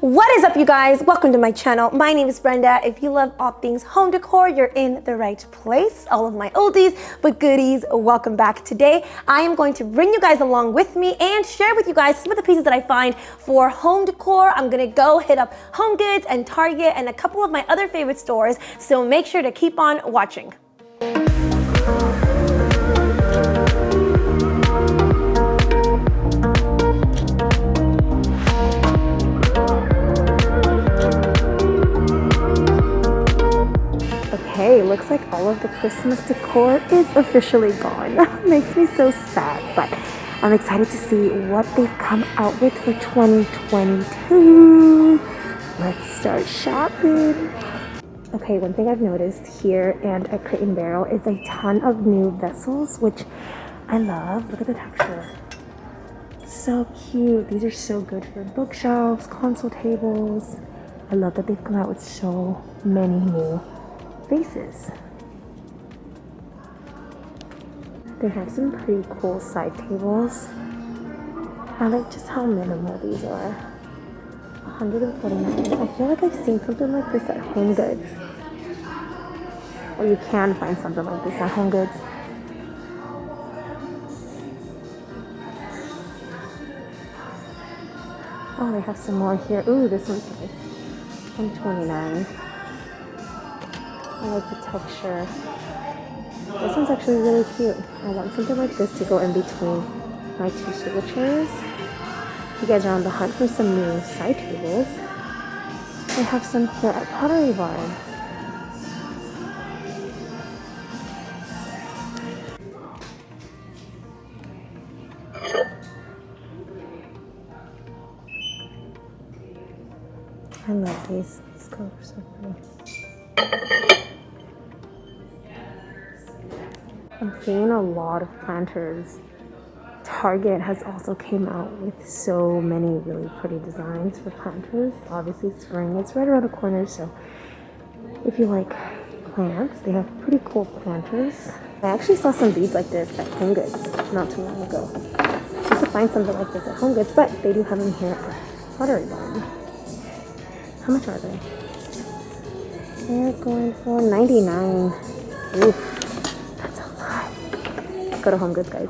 What is up, you guys? Welcome to my channel. My name is Brenda. If you love all things home decor, you're in the right place. All of my oldies but goodies, welcome back. Today I am going to bring you guys along with me and share with you guys some of the pieces that I find for home decor. I'm gonna go hit up Home Goods and Target and a couple of my other favorite stores, so make sure to keep on watching. Okay, looks like all of the Christmas decor is officially gone. Makes me so sad, but I'm excited to see what they've come out with for 2022. Let's start shopping. Okay, one thing I've noticed here and at Crate and Barrel is a ton of new vessels, which I love. Look at the texture. So cute. These are so good for bookshelves, console tables. I love that they've come out with so many new faces. They have some pretty cool side tables. I like just how minimal these are. $149. I feel like I've seen something like this at Home Goods. Or you can find something like this at Home Goods. Oh, they have some more here. Ooh, this one's nice. $129. I like the texture. This one's actually really cute. I want something like this to go in between my two swivel chairs. If you guys are on the hunt for some new side tables, I have some here at Pottery Barn. I love these. These colors are so pretty. I'm seeing a lot of planters. Target has also came out with so many really pretty designs for planters. Obviously spring is right around the corner, so if you like plants, they have pretty cool planters. I actually saw some beads like this at Home Goods not too long ago. You could find something like this at Home Goods, but they do have them here at Pottery Barn. How much are they? They're going for $99. Oof. Go to Home Goods, guys.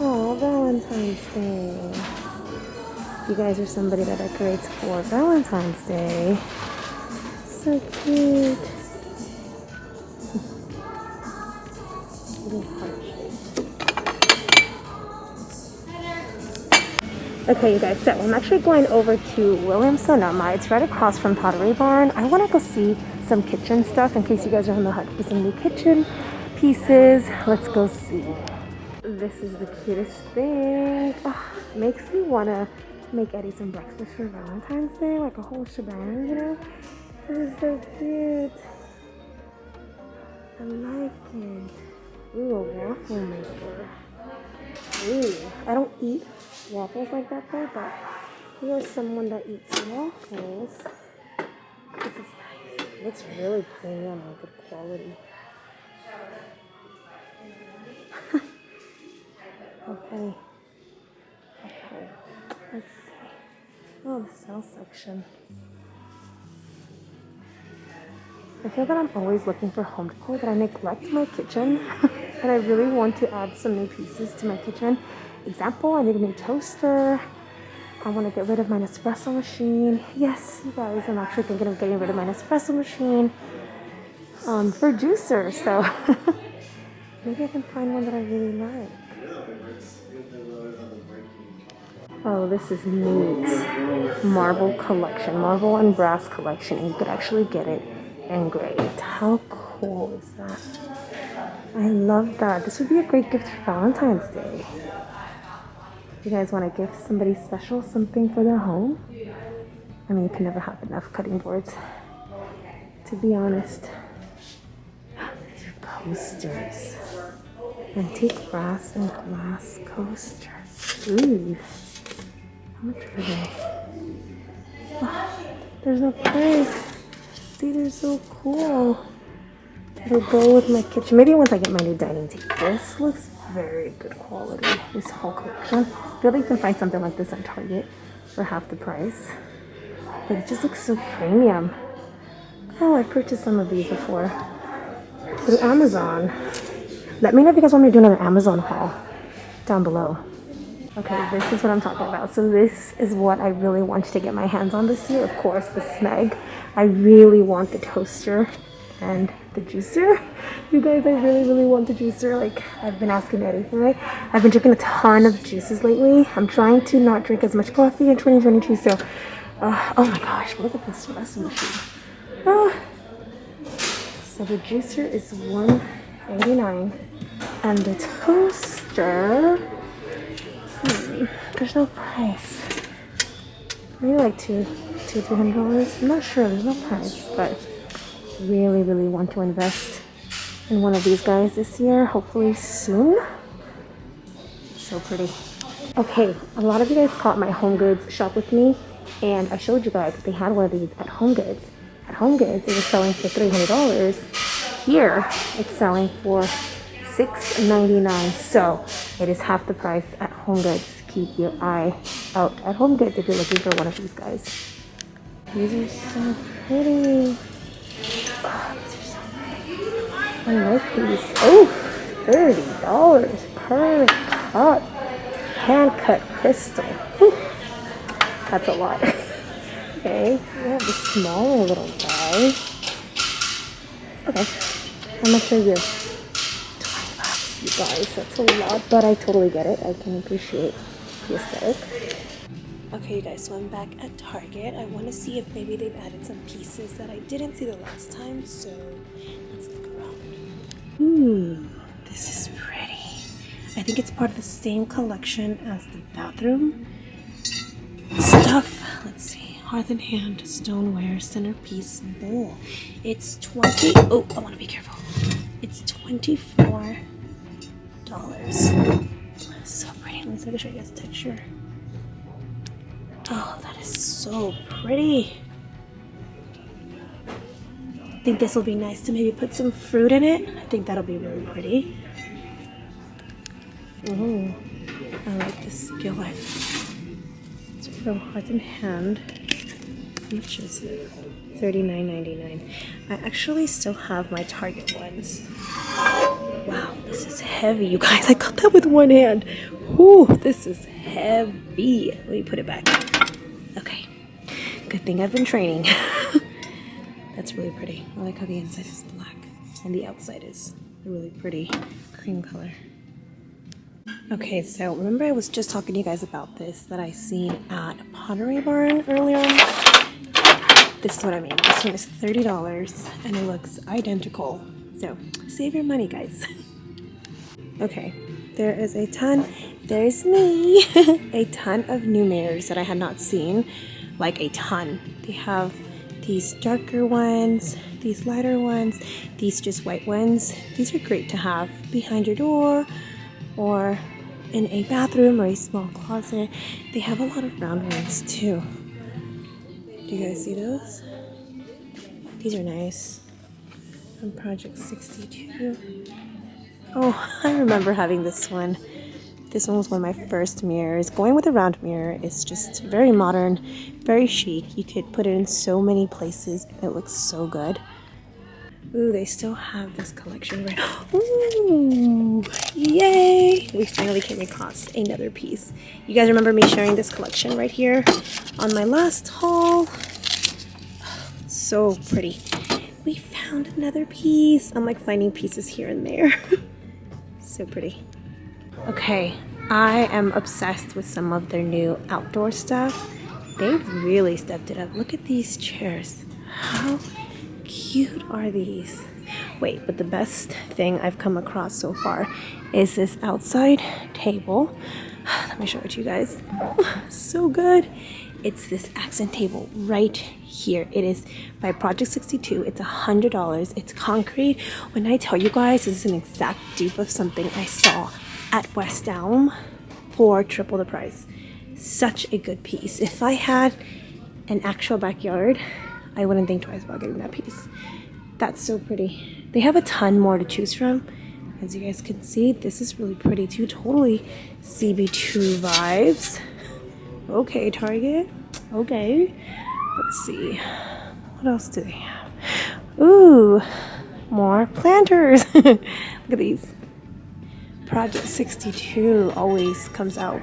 Oh, Valentine's Day. You guys are somebody that decorates for Valentine's Day. So cute. Okay, you guys, so I'm actually going over to Williams Sonoma. It's right across from Pottery Barn. I want to go see some kitchen stuff in case you guys are on the hunt for some new kitchen pieces. Let's go see. This is the cutest thing. Oh, makes me want to make Eddie some breakfast for Valentine's Day, like a whole shebang, you know? This is so cute. I like it. Ooh, a waffle maker. Ooh, I don't eat waffles like that though, but you're someone that eats waffles. This is nice. It looks really premium and good quality. Okay, let's see. Oh, the sales section. I feel that I'm always looking for home decor, that I neglect my kitchen, and I really want to add some new pieces to my kitchen. Example, I need a new toaster. I want to get rid of my Nespresso machine. Yes, you guys, I'm actually thinking of getting rid of my Nespresso machine for juicer, so maybe I can find one that I really like. Oh, this is neat. Marble collection, marble and brass collection. And you could actually get it engraved. How cool is that? I love that. This would be a great gift for Valentine's Day. You guys want to give somebody special something for their home? I mean, you can never have enough cutting boards, to be honest. These are posters. Antique brass and glass coasters. Ooh. How much are they? Oh, there's no price. These are so cool. It'll go with my kitchen. Maybe once I get my new dining table. This looks very good quality. This whole collection. I feel like you can find something like this at Target for half the price. but it just looks so premium. Oh, I've purchased some of these before through Amazon. Let me know if you guys want me to do another Amazon haul down below. Okay, this is what I'm talking about. So this is what I really wanted to get my hands on this year. Of course, the Smeg. I really want the toaster and the juicer. You guys, I really want the juicer. Like, I've been asking Eddie for it. I've been drinking a ton of juices lately. I'm trying to not drink as much coffee in 2022. So, oh my gosh, look at this espresso machine. So the juicer is $1.89, and the toaster, there's no price. Maybe like $300. I'm not sure. There's no price, but really want to invest in one of these guys this year. Hopefully soon. So pretty. Okay, a lot of you guys caught my Home Goods shop with me, and I showed you guys that they had one of these at Home Goods. At Home Goods, it was selling for $300. Here, it's selling for $6.99. So it is half the price at Home Goods. Keep your eye out at Home Goods if you're looking for one of these guys. These are so pretty. Oh, these are so pretty. I like these. Oh, $30 per cup. Hand cut crystal. Whew. That's a lot. Okay, we have the smaller little guy. Okay, how much are you? $20, you guys. That's a lot, but I totally get it. I can appreciate the aesthetic. Okay, you guys, so I'm back at Target. I want to see if maybe they've added some pieces that I didn't see the last time, so let's look around. This is pretty. I think it's part of the same collection as the bathroom stuff. Let's see. Hearth and Hand stoneware centerpiece bowl. It's oh, I want to be careful. It's $24. So pretty. Let me see if I can show you guys the texture. Oh, that is so pretty. I think this will be nice to maybe put some fruit in it. I think that'll be really pretty. Oh, I like this skillet. It's from Hearth and Hand. How much is it? $39.99. I actually still have my Target ones. Wow, this is heavy, you guys. I got that with one hand. Whew, this is heavy. Let me put it back. Okay, good thing I've been training. That's really pretty. I like how the inside is black and the outside is a really pretty cream color. Okay, so remember I was just talking to you guys about this that I seen at Pottery Barn earlier on? This is what I mean. This one is $30 and it looks identical. So save your money, guys. Okay, there is a ton. There's me. A ton of new mirrors that I had not seen. Like a ton. They have these darker ones, these lighter ones, these just white ones. These are great to have behind your door or in a bathroom or a small closet. They have a lot of round ones too. Do you guys see those? These are nice. From Project 62. Oh, I remember having this one. This one was one of my first mirrors. Going with a round mirror is just very modern, very chic. You could put it in so many places and it looks so good. Ooh, they still have this collection right now. Ooh, yay! We finally came across another piece. You guys remember me sharing this collection right here on my last haul? So pretty. We found another piece. I'm like finding pieces here and there. So pretty. Okay, I am obsessed with some of their new outdoor stuff. They've really stepped it up. Look at these chairs. How cute are these? Wait, but the best thing I've come across so far is this outside table. Let me show it to you guys. So good. It's this accent table right here. It is by Project 62. It's $100. It's concrete. When I tell you guys, this is an exact dupe of something I saw at West Elm for triple the price. Such a good piece. If I had an actual backyard, I wouldn't think twice about getting that piece. That's so pretty. They have a ton more to choose from. As you guys can see, this is really pretty too. Totally CB2 vibes. Okay, Target. Okay. Let's see. What else do they have? Ooh, more planters. Look at these. Project 62 always comes out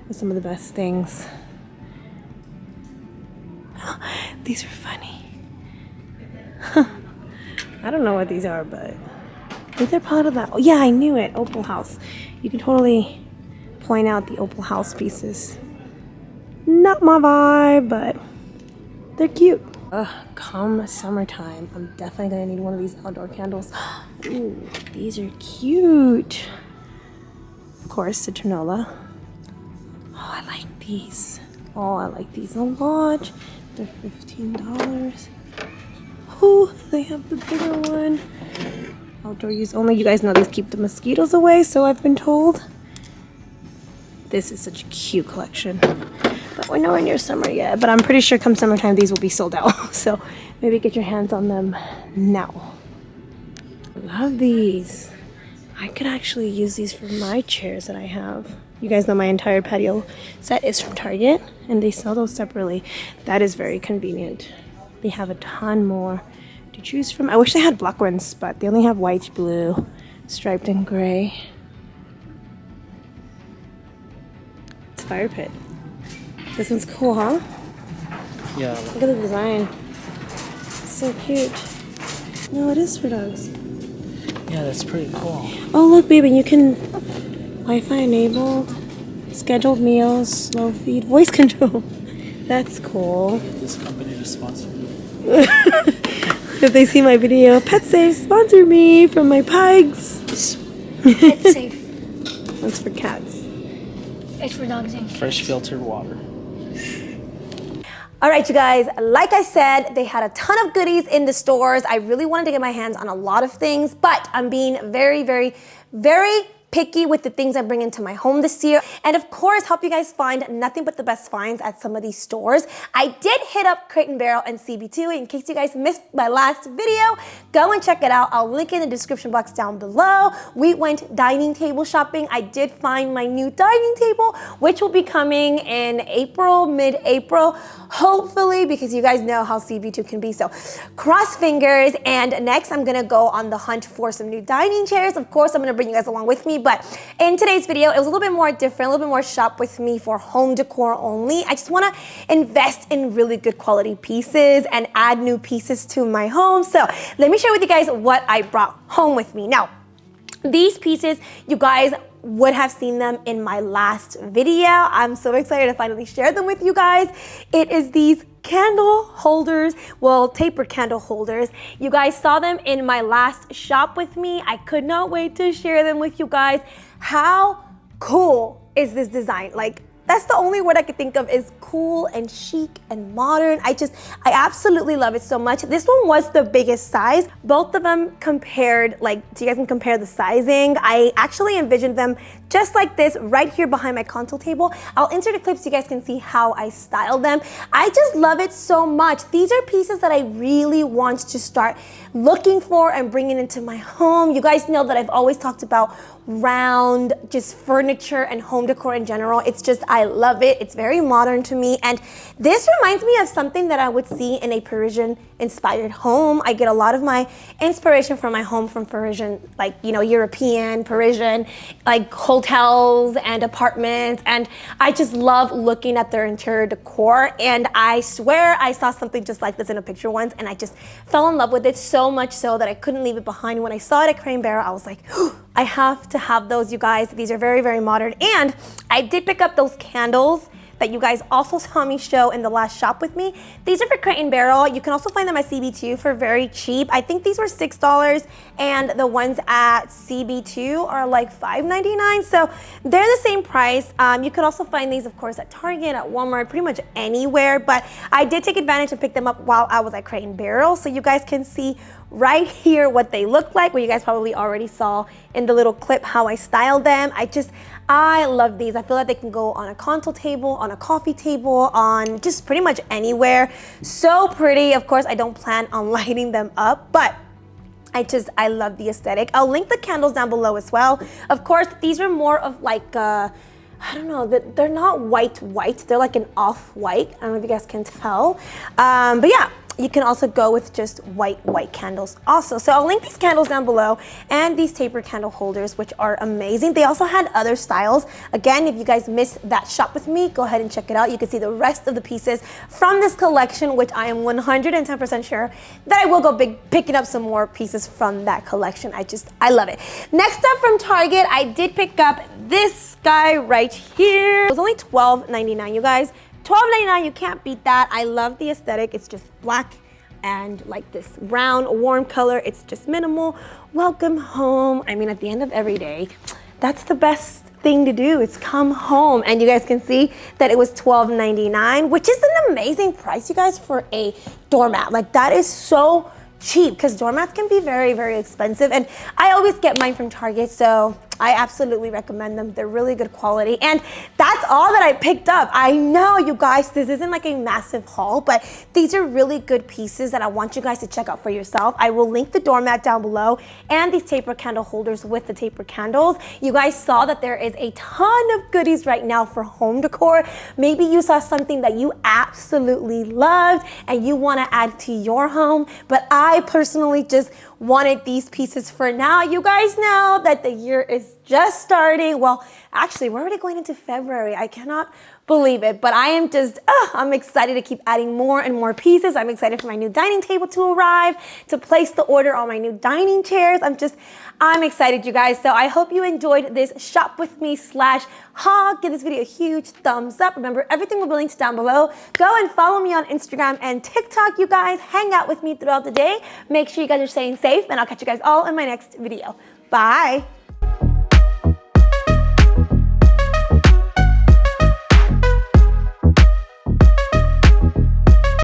with some of the best things. These are funny. I don't know what these are, but I think they're part of that. Oh, yeah, I knew it. Opal House. You can totally point out the Opal House pieces. Not my vibe, but they're cute. Come summertime, I'm definitely gonna need one of these outdoor candles. Ooh, these are cute. Of course, citronella. Oh, I like these. Oh, I like these a lot. They're $15. Oh, they have the bigger one. Outdoor use only. You guys know these keep the mosquitoes away, so I've been told. This is such a cute collection. But we're nowhere near summer yet. But I'm pretty sure come summertime these will be sold out. So maybe get your hands on them now. Love these. I could actually use these for my chairs that I have. You guys know my entire patio set is from Target, and they sell those separately. That is very convenient. They have a ton more to choose from. I wish they had black ones, but they only have white, blue, striped, and gray. It's a fire pit. This one's cool, huh? Yeah. Look at the design. So cute. No, it is for dogs. Yeah, that's pretty cool. Oh, look, baby, you can Wi-Fi enabled, scheduled meals, slow feed, voice control. That's cool. This company is sponsored. If they see my video, PetSafe, sponsor me from my pugs. PetSafe. That's for cats. It's for dogs and Fresh filtered water. All right, you guys, like I said, they had a ton of goodies in the stores. I really wanted to get my hands on a lot of things, but I'm being very, very, very picky with the things I bring into my home this year. And of course, help you guys find nothing but the best finds at some of these stores. I did hit up Crate & Barrel and CB2. In case you guys missed my last video, go and check it out. I'll link it in the description box down below. We went dining table shopping. I did find my new dining table, which will be coming in April, mid-April, hopefully, because you guys know how CB2 can be. So cross fingers. And next, I'm gonna go on the hunt for some new dining chairs. Of course, I'm gonna bring you guys along with me. But in today's video, it was a little bit more different, a little bit more shop with me for home decor only. I just wanna invest in really good quality pieces and add new pieces to my home. So let me share with you guys what I brought home with me. Now, these pieces, you guys would have seen them in my last video. I'm so excited to finally share them with you guys. It is these candle holders, well, taper candle holders. You guys saw them in my last shop with me. I could not wait to share them with you guys. How cool is this design? Like, that's the only word I could think of is cool and chic and modern. I absolutely love it so much. This one was the biggest size. Both of them compared, like, so you guys can compare the sizing. I actually envisioned them just like this right here behind my console table. I'll insert a clip so you guys can see how I styled them. I just love it so much. These are pieces that I really want to start looking for and bringing into my home. You guys know that I've always talked about round, just furniture and home decor in general. It's just, I love it. It's very modern to me. And this reminds me of something that I would see in a Parisian inspired home. I get a lot of my inspiration from my home from Parisian, like, you know, European, Parisian, like hotels and apartments. And I just love looking at their interior decor. And I swear I saw something just like this in a picture once, and I just fell in love with it so much so that I couldn't leave it behind. When I saw it at Crate & Barrel, I was like, I have to have those, you guys. These are very, very modern. And I did pick up those candles that you guys also saw me show in the last shop with me. These are for Crate & Barrel. You can also find them at CB2 for very cheap. I think these were $6, and the ones at CB2 are like $5.99. So they're the same price. You could also find these, of course, at Target, at Walmart, pretty much anywhere. But I did take advantage and pick them up while I was at Crate & Barrel, so you guys can see right here what they look like, what you guys probably already saw in the little clip how I styled them. I love these. I feel like they can go on a console table, on a coffee table, on just pretty much anywhere. So pretty. Of course, I don't plan on lighting them up, but I love the aesthetic. I'll link the candles down below as well. Of course, these are more of like I don't know, they're not white, they're like an off-white. I don't know if you guys can tell. But yeah, you can also go with just white candles also. So I'll link these candles down below and these taper candle holders, which are amazing. They also had other styles. Again, if you guys missed that shop with me, go ahead and check it out. You can see the rest of the pieces from this collection, which I am 110% sure that I will go picking up some more pieces from that collection. I love it. Next up from Target, I did pick up this guy right here. It was only $12.99, you guys. $12.99, you can't beat that. I love the aesthetic. It's just black and like this brown, warm color. It's just minimal. Welcome home. I mean, at the end of every day, that's the best thing to do. It's come home. And you guys can see that it was $12.99, which is an amazing price, you guys, for a doormat. Like, that is so cheap, because doormats can be very, very expensive. And I always get mine from Target, so I absolutely recommend them. They're really good quality. And that's all that I picked up. I know, you guys, this isn't like a massive haul, but these are really good pieces that I want you guys to check out for yourself. I will link the doormat down below and these taper candle holders with the taper candles. You guys saw that there is a ton of goodies right now for home decor. Maybe you saw something that you absolutely loved and you want to add to your home, but I personally just wanted these pieces for now. You guys know that the year is just starting. Well, actually, we're already going into February. I cannot believe it, but I am just, I'm excited to keep adding more and more pieces. I'm excited for my new dining table to arrive, to place the order on my new dining chairs. I'm excited, you guys. So I hope you enjoyed this shop with me / haul. Give this video a huge thumbs up. Remember, everything will be linked down below. Go and follow me on Instagram and TikTok, you guys. Hang out with me throughout the day. Make sure you guys are staying safe, and I'll catch you guys all in my next video. Bye.